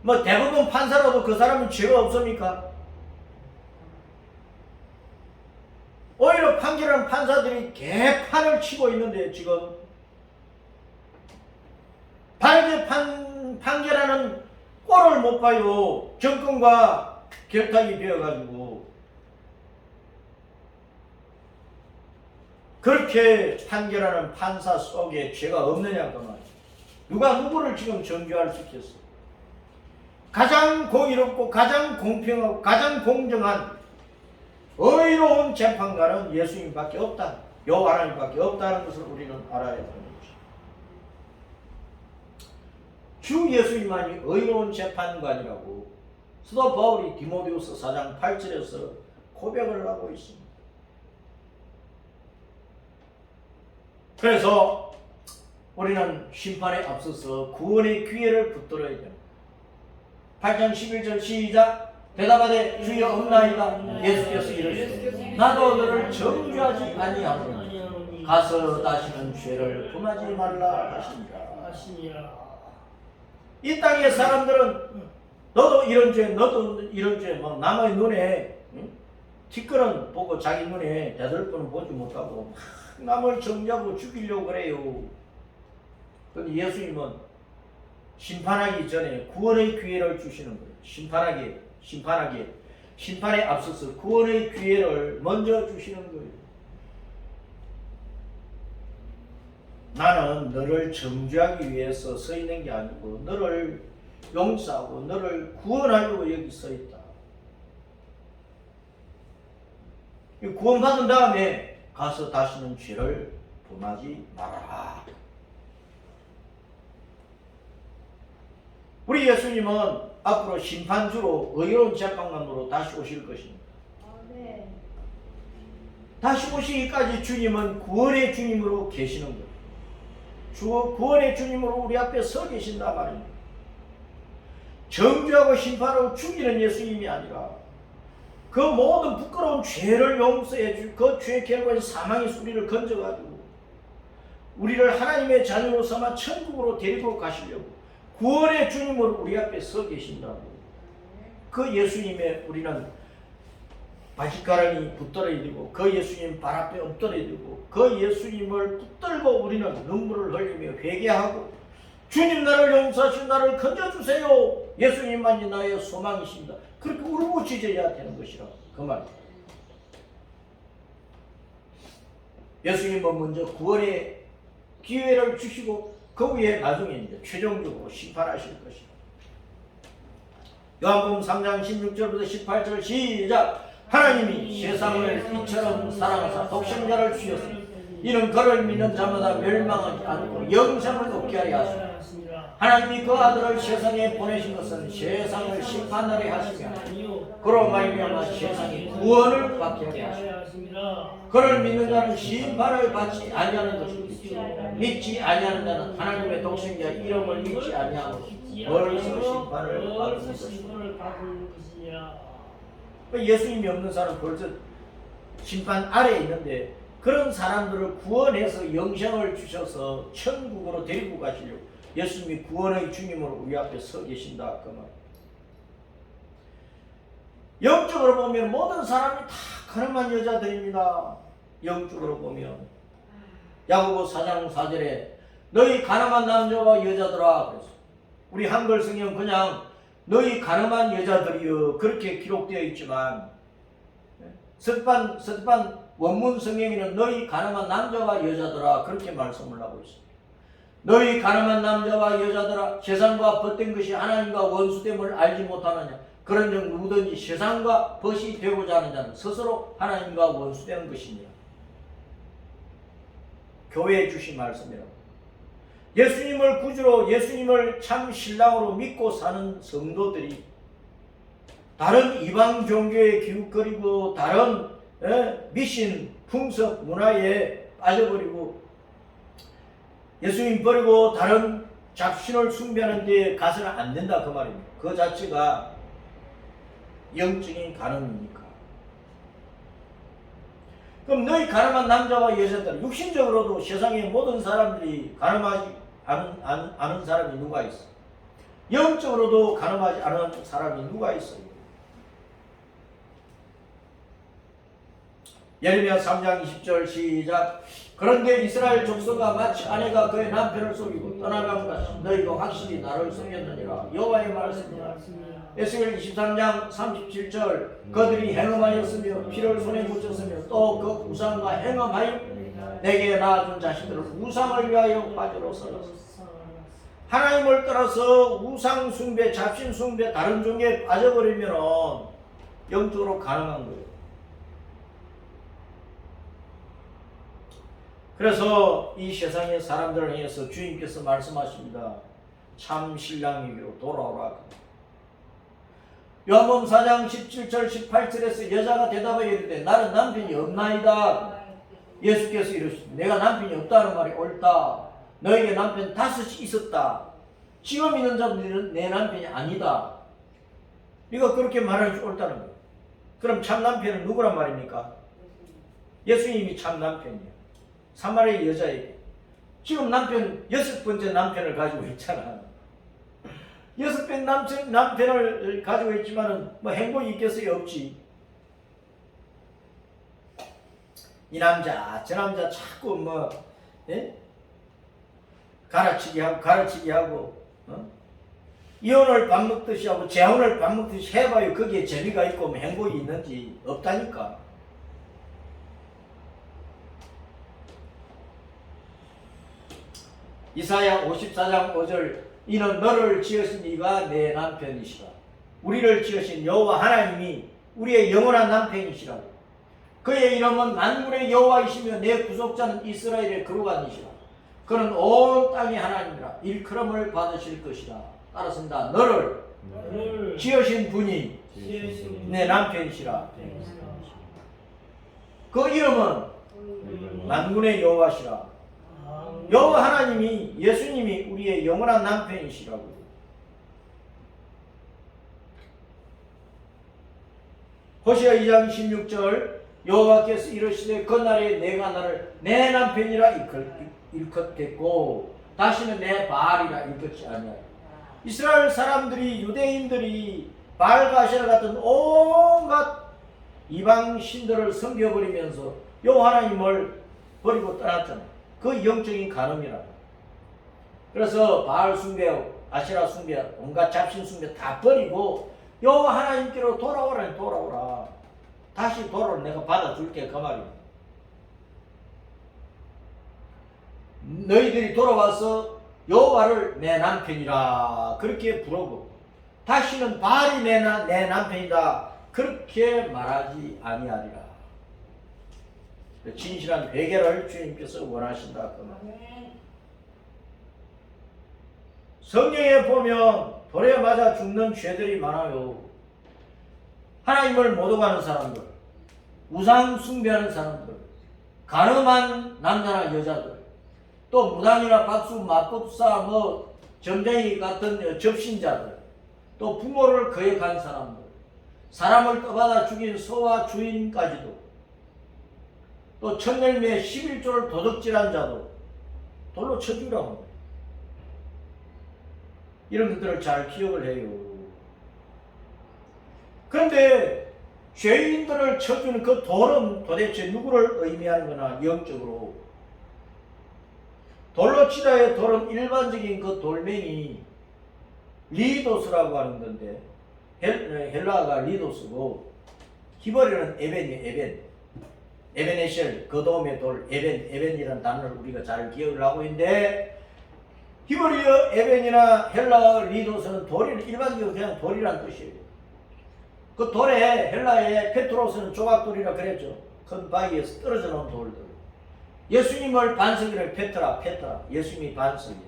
뭐 대법원 판사라도 그 사람은 죄가 없습니까? 오히려 판결하는 판사들이 개판을 치고 있는데, 지금 판결하는 꼴을 못 봐요. 정권과 결탁이 되어가지고. 그렇게 판결하는 판사 속에 죄가 없느냐 그 말이에요. 누가 누구를 지금 정죄할 수 있겠어? 가장 공의롭고 가장 공평하고 가장 공정한 의로운 재판관은 예수님밖에 없다. 여호와 하나님밖에 없다는 것을 우리는 알아야 하는 것입니다. 주 예수님만이 의로운 재판관이라고 사도 바울이 디모데후서 4장 8절에서 고백을 하고 있습니다. 그래서 우리는 심판에 앞서서 구원의 기회를 붙들어야 됩니다. 8장 11절 시작. 대답하되 주여 없나이다. 예수께서 이르시되 나도 너를 정죄하지 아니하노니 가서 다시는 죄를 범하지 말라 하시니라. 이 땅의 사람들은 너도 이런 죄, 너도 이런 죄, 뭐 남의 눈에 티끌은 보고 자기 눈에 대들보는 보지 못하고 막 남을 정죄하고 죽이려고 그래요. 그런데 예수님은 심판하기 전에 구원의 기회를 주시는 거예요. 심판에 앞서서 구원의 기회를 먼저 주시는 거예요. 나는 너를 정죄하기 위해서 서 있는 게 아니고 너를 용서하고 너를 구원하려고 여기 서 있다. 구원받은 다음에 가서 다시는 죄를 범하지 말아라. 우리 예수님은 앞으로 심판주로 의로운 재판관으로 다시 오실 것입니다. 다시 오시기까지 주님은 구원의 주님으로 계시는 거예요. 구원의 주님으로 우리 앞에 서 계신다 말입니다. 정죄하고 심판하고 죽이는 예수님이 아니라 그 모든 부끄러운 죄를 용서해 주고 그 죄의 결과인 사망의 우리를 건져가지고 우리를 하나님의 자녀로 삼아 천국으로 데리고 가시려고 구원의 주님으로 우리 앞에 서 계신다고. 그 예수님의 우리는 바짓가랑이 붙들어야 그 예수님 발 앞에 엎드려야 되고 그 예수님을 붙들고 우리는 눈물을 흘리며 회개하고 주님 나를 용서하시고 나를 건져주세요. 예수님만이 나의 소망이십니다. 그렇게 울부짖어야 되는 것이라 그 말입니다. 예수님은 먼저 구원의 기회를 주시고 그 후에 나중에 이제 최종적으로 심판하실 것이다. 요한복음 3장 16절부터 18절 시작. 하나님이 세상을 이처럼 사랑하사 독생자를 주셨으니 이는 그를 믿는 자마다 멸망하지 않고 영생을 얻게 하려 하십니다. 하나님이 그 아들을 세상에 보내신 것은 세상을 심판하려 하시며 그로 말미암아 세상이 구원을 받게 하려 하십니다. 그를 믿는 자는 심판을 받지 아니하는 것입니다. 믿지 아니하는 자는 하나님의 독생자 이름을 믿지 아니하고 벌써 심판을 받는 것입니다. 예수님이 없는 사람은 벌써 심판 아래에 있는데 그런 사람들을 구원해서 영생을 주셔서 천국으로 데리고 가시려고 예수님이 구원의 주님으로 우리 앞에 서 계신다 그 말. 영적으로 보면 모든 사람이 다 가늠한 여자들입니다. 영적으로 보면 야고보 4장 4절에 너희 가늠한 남자와 여자들아 그래서 우리 한글 성경 그냥 너희 가늠한 여자들이여 그렇게 기록되어 있지만 서판 원문 성경에는 너희 가늠한 남자와 여자들아 그렇게 말씀을 하고 있습니다. 너희 가늠한 남자와 여자들아 세상과 벗된 것이 하나님과 원수됨을 알지 못하느냐. 그런즉 누구든지 세상과 벗이 되고자 하는 자는 스스로 하나님과 원수되는 것이니라. 교회에 주신 말씀이라고. 예수님을 구주로 예수님을 참 신랑으로 믿고 사는 성도들이 다른 이방 종교에 기웃거리고 다른 미신 풍습 문화에 빠져버리고 예수님 버리고 다른 잡신을 숭배하는 데 가서는 안 된다 그 말입니다. 그 자체가 영적인 가늠이니까. 그럼 너희 가늠한 남자와 여자들 육신적으로도 세상의 모든 사람들이 가늠하지 않은 사람이 누가 있어? 영적으로도 가늠하지 않은 사람이 누가 있어요? 예레미야 3장 20절 시작. 그런데 이스라엘 족속아 마치 아내가 그의 남편을 속이고 떠나간 것이 너희가 확실히 나를 속였느니라. 여호와의 말씀이라. 에스겔 23장 37절 그들이 행음하였으며 피를 손에 묻혔으며 또 그 우상과 행음하여 내게 낳아준 자신들을 우상을 위하여 빠져로 살았어. 하나님을 떠나서 우상 숭배, 잡신 숭배, 다른 종교에 빠져버리면 영적으로 가능한 거예요. 그래서 이 세상의 사람들을 향해서 주님께서 말씀하십니다. 참 신랑에게로 돌아오라. 요한복음 4장 17절 18절에서 여자가 대답하여 이르되 나는 남편이 없나이다. 예수께서 이르시되 내가 남편이 없다는 말이 옳다. 너에게 남편 5이 있었다. 지금 있는 자들은 내 남편이 아니다. 네가 그렇게 말하는 게 옳다는 거예요. 그럼 참 남편은 누구란 말입니까? 예수님이 참 남편이에요. 사마리아 여자에게. 지금 남편 6번째 남편을 가지고 있잖아. 6번 남편을 가지고 있지만은 뭐 행복이 있겠어요? 없지. 이 남자 저 남자 자꾸 뭐 가르치기 하고 이혼을 밥 먹듯이 하고 재혼을 밥 먹듯이 해봐요. 거기에 재미가 있고 뭐 행복이 있는지 없다니까. 이사야 54장 5절 이는 너를 지으신 이가 내 남편이시라. 우리를 지으신 여호와 하나님이 우리의 영원한 남편이시라고. 그의 이름은 만군의 여호와이시며 내 구속자는 이스라엘의 거룩한이시라. 그는 온 땅의 하나님이라 일컬음을 받으실 것이라. 따랐습니다. 너를 지으신 분이 내 남편이시라. 그 이름은 만군의 여호와시라. 여호와 하나님이 예수님이 우리의 영원한 남편이시라고. 호시아 2장 16절 여호와께서 이르시되 그날에 내가 나를 내 남편이라 일컫겠고 다시는 내 바알이라 일컫지 아니하리라. 이스라엘 사람들이 유대인들이 바알과 아세라 같은 온갖 이방 신들을 섬겨버리면서 여호와 하나님을 버리고 떠났잖아요. 그 영적인 간음이라. 그래서 바알 숭배, 아세라 숭배, 온갖 잡신 숭배 다 버리고 여호와 하나님께로 돌아오라. 다시 돌아오라. 내가 받아줄게. 그 말이야. 너희들이 돌아와서 여호와를 내 남편이라 그렇게 부르고 다시는 바알이 내 남편이다 그렇게 말하지 아니하리라. 진실한 회개를 주님께서 원하신다. 그 말. 성경에 보면 돌에 맞아 죽는 죄들이 많아요. 하나님을 못 오가는 사람들, 우상 숭배하는 사람들, 간음한 남자나 여자들, 또 무당이나 박수, 마법사, 점쟁이 같은 접신자들, 또 부모를 거역한 사람들, 사람을 떠받아 죽인 소와 주인까지도, 또 천열매의 11조를 도둑질한 자도 돌로 쳐주라고 합니다. 이런 것들을 잘 기억을 해요. 그런데 죄인들을 쳐주는 그 돌은 도대체 누구를 의미하는 거나 영적으로? 돌로 치다의 돌은 일반적인 그 돌멩이 리도스라고 하는 건데 헬라가 리도스고 히브리어는 에벤이에요. 에벤에셀, 그 다음에 돌, 에벤이라는 단어를 우리가 잘 기억을 하고 있는데 히브리어 에벤이나 헬라어 리도스는 돌이 일반적으로 그냥 돌이란 뜻이에요. 그 돌에 헬라의 페트로스는 조각돌이라 그랬죠. 큰 바위에서 떨어져 나온 돌들. 예수님을 반석이라고 페트라. 예수님이 반석이라.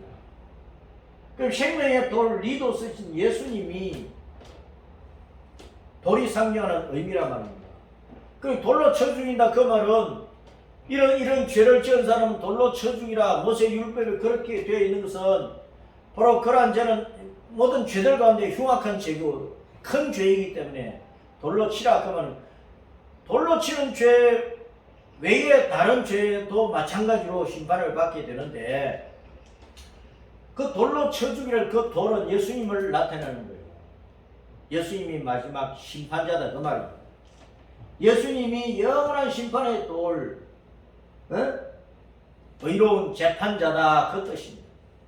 그럼 생명의 돌 리도스신 예수님이 돌이 상징하는 의미란 말입니다. 그 돌로 쳐 죽인다 그 말은 이런 죄를 지은 사람은 돌로 쳐 죽이라 모세 율법에 그렇게 되어 있는 것은 바로 그러한 죄는 모든 죄들 가운데 흉악한 죄고 큰 죄이기 때문에 돌로 치라 그 말은 돌로 치는 죄 외에 다른 죄도 마찬가지로 심판을 받게 되는데 그 돌로 쳐 죽이는 그 돌은 예수님을 나타내는 거예요. 예수님이 마지막 심판자다 그 말입니다. 예수님이 영원한 심판의 돌, 의로운 재판자다 그 뜻입니다.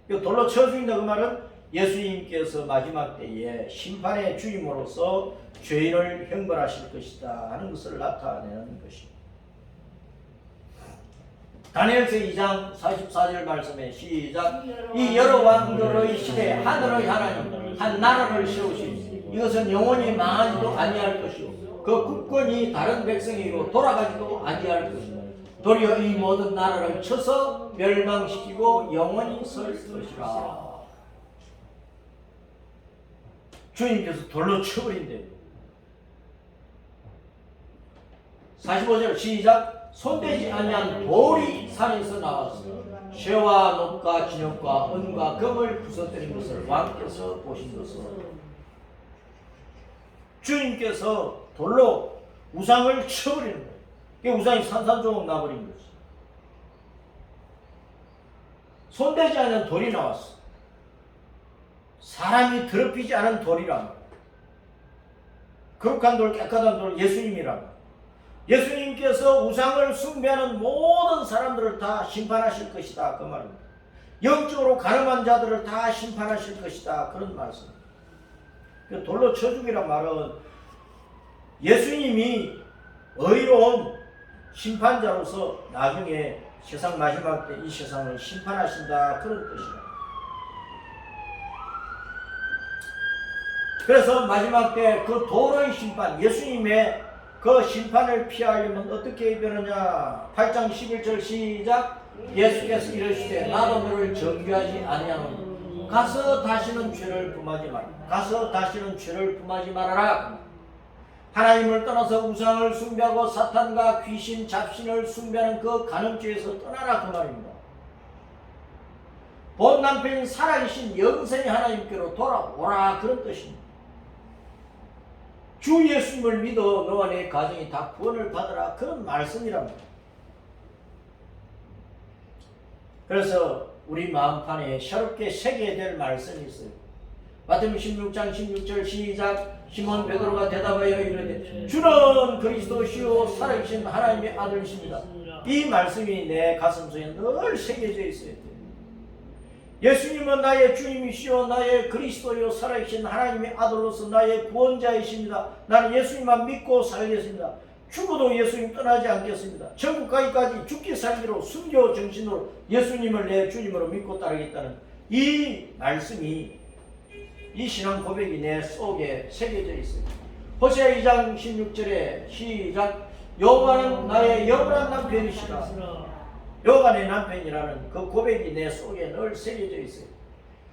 돌로 쳐 죽인다 그 말은 예수님께서 마지막 때에 심판의 주임으로서 죄인을 형벌하실 것이다 하는 것을 나타내는 것입니다. 다니엘서 2장 44절 말씀에 시작. 이 여러 왕들의 시대에 하늘의 하나님 한 나라를 세우시니 이것은 영원히 망하지도 아니할 것이요 그 국권이 다른 백성이고 돌아가지도 아니할 것이다. 도리어 이 모든 나라를 쳐서 멸망시키고 영원히 설 것이라. 주님께서 돌로 쳐버린대요. 45절 시작. 손대지 아니한 돌이 산에서 나와서 쇠와 놋과 진흙과 은과 금을 부서뜨린 것을 왕께서 보신 것은 주님께서 돌로 우상을 쳐버리는 거예요. 그 우상이 산산조각 나버린 거지. 손대지 않은 돌이 나왔어. 사람이 더럽히지 않은 돌이란 말이야. 거룩한 돌, 깨끗한 돌, 예수님이란 말이야. 예수님께서 우상을 숭배하는 모든 사람들을 다 심판하실 것이다 그 말입니다. 영적으로 가늠한 자들을 다 심판하실 것이다 그런 말씀입니다. 돌로 쳐 죽이란 말은 예수님이 의로운 심판자로서 나중에 세상 마지막 때 이 세상을 심판하신다 그런 뜻이다. 그래서 마지막 때 그 돌의 심판, 예수님의 그 심판을 피하려면 어떻게 해야 되느냐. 8장 11절 시작. 예수께서 이르시되 나도 너를 정죄하지 아니하노니 가서 다시는 죄를 범하지 마라. 가서 다시는 죄를 범하지 말아라. 하나님을 떠나서 우상을 숭배하고 사탄과 귀신, 잡신을 숭배하는 그 간음죄에서 떠나라 그 말입니다. 본 남편인 살아계신 영생의 하나님께로 돌아오라 그런 뜻입니다. 주 예수님을 믿어 너와 내 가정이 다 구원을 받으라 그런 말씀이랍니다. 그래서 우리 마음판에 새롭게 새겨야 될 말씀이 있어요. 마태복음 16장 16절 시작. 시몬 베드로가 대답하여 이르되 주는 그리스도시요 살아계신 하나님의 아들이십니다. 이 말씀이 내 가슴속에 늘 새겨져 있어야 돼요. 예수님은 나의 주님이시요 나의 그리스도요 살아계신 하나님의 아들로서 나의 구원자이십니다. 나는 예수님만 믿고 살겠습니다. 죽어도 예수님 떠나지 않겠습니다. 천국 가기까지 죽기 살기로 순교 정신으로 예수님을 내 주님으로 믿고 따르겠다는 이 말씀이, 이 신앙 고백이 내 속에 새겨져 있어요. 호세아 2장 16절에 시작. 여호와는 나의 영원한 남편이시다. 여호와가 내 남편이라는 그 고백이 내 속에 늘 새겨져 있어요.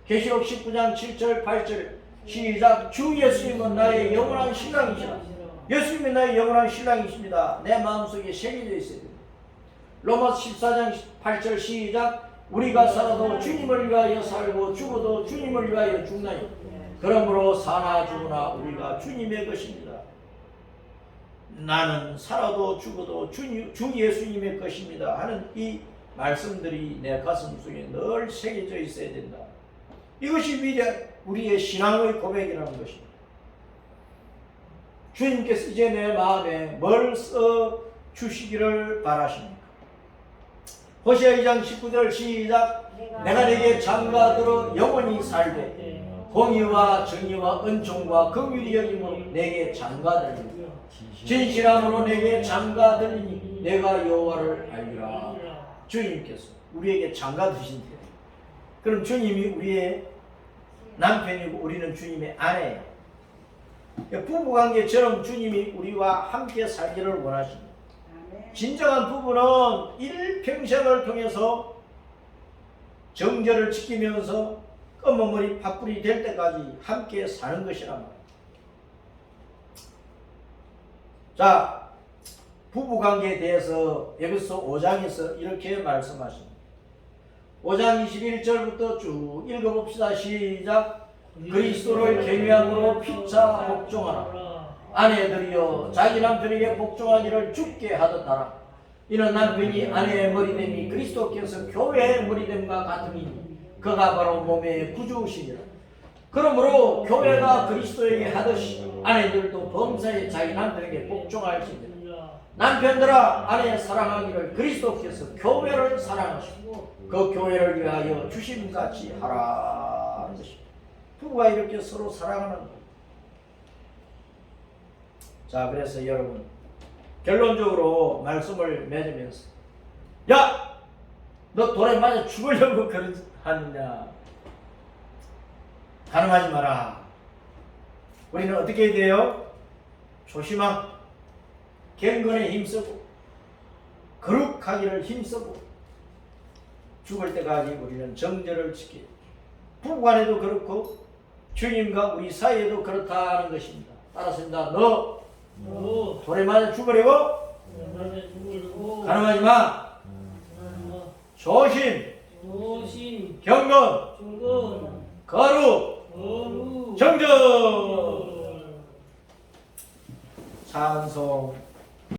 계시록 19장 7절 8절 시작. 주 예수님은 나의 영원한 신랑이시다. 예수님이 나의 영원한 신랑이십니다. 내 마음속에 새겨져 있어요. 로마서 14장 8절 시작. 우리가 살아도 주님을 위하여 살고 죽어도 주님을 위하여 죽나니 그러므로 사나 죽으나 우리가 주님의 것입니다. 나는 살아도 죽어도 주 예수님의 것입니다 하는 이 말씀들이 내 가슴 속에 늘 새겨져 있어야 된다. 이것이 우리의 신앙의 고백이라는 것입니다. 주님께서 이제 내 마음에 뭘 써 주시기를 바라십니까? 호세아 2장 19절 시작. 내가 내게 장가들어 영원히 살되 공의와 정의와 은총과 긍휼이 여김으로 내게 장가들리니 진실함으로 내게 장가들리니 내가 여호와를 알리라. 주님께서 우리에게 장가드신대요. 그럼 주님이 우리의 남편이고 우리는 주님의 아내예요. 부부관계처럼 주님이 우리와 함께 살기를 원하십니다. 진정한 부부는 일평생을 통해서 정절을 지키면서 검은 머리 팥불이 될 때까지 함께 사는 것이란 말이에요. 자, 부부관계에 대해서 에베소 5장에서 이렇게 말씀하십니다. 5장 21절부터 쭉 읽어봅시다. 시작. 그리스도를 경외함으로 피차 복종하라. 아내들이여 자기 남편에게 복종하기를 죽게 하듯 하라. 이는 남편이 아내의 머리됨이 그리스도께서 교회의 머리됨과 같으니 그가 바로 몸의 구주시니라. 그러므로 교회가 그리스도에게 하듯이 아내들도 범사에 자기 남편에게 복종할지니라. 남편들아 아내 사랑하기를 그리스도께서 교회를 사랑하시고 그 교회를 위하여 주심같이 하라. 부부가 이렇게 서로 사랑하는 거예요. 자, 그래서 여러분 결론적으로 말씀을 맺으면서 야! 너 돌에 맞아 죽으려고 하느냐? 가늠하지 마라. 우리는 어떻게 해야 돼요? 조심하고 경건에 힘쓰고 거룩하기를 힘쓰고 죽을 때까지 우리는 정절을 지켜야 돼요. 부부간에도 그렇고 주님과 우리 사이에도 그렇다는 것입니다. 따랐습니다. 너 돌에 맞아 죽으려고 가늠하지 마. 조심, 경건, 거룩, 정절. 찬송.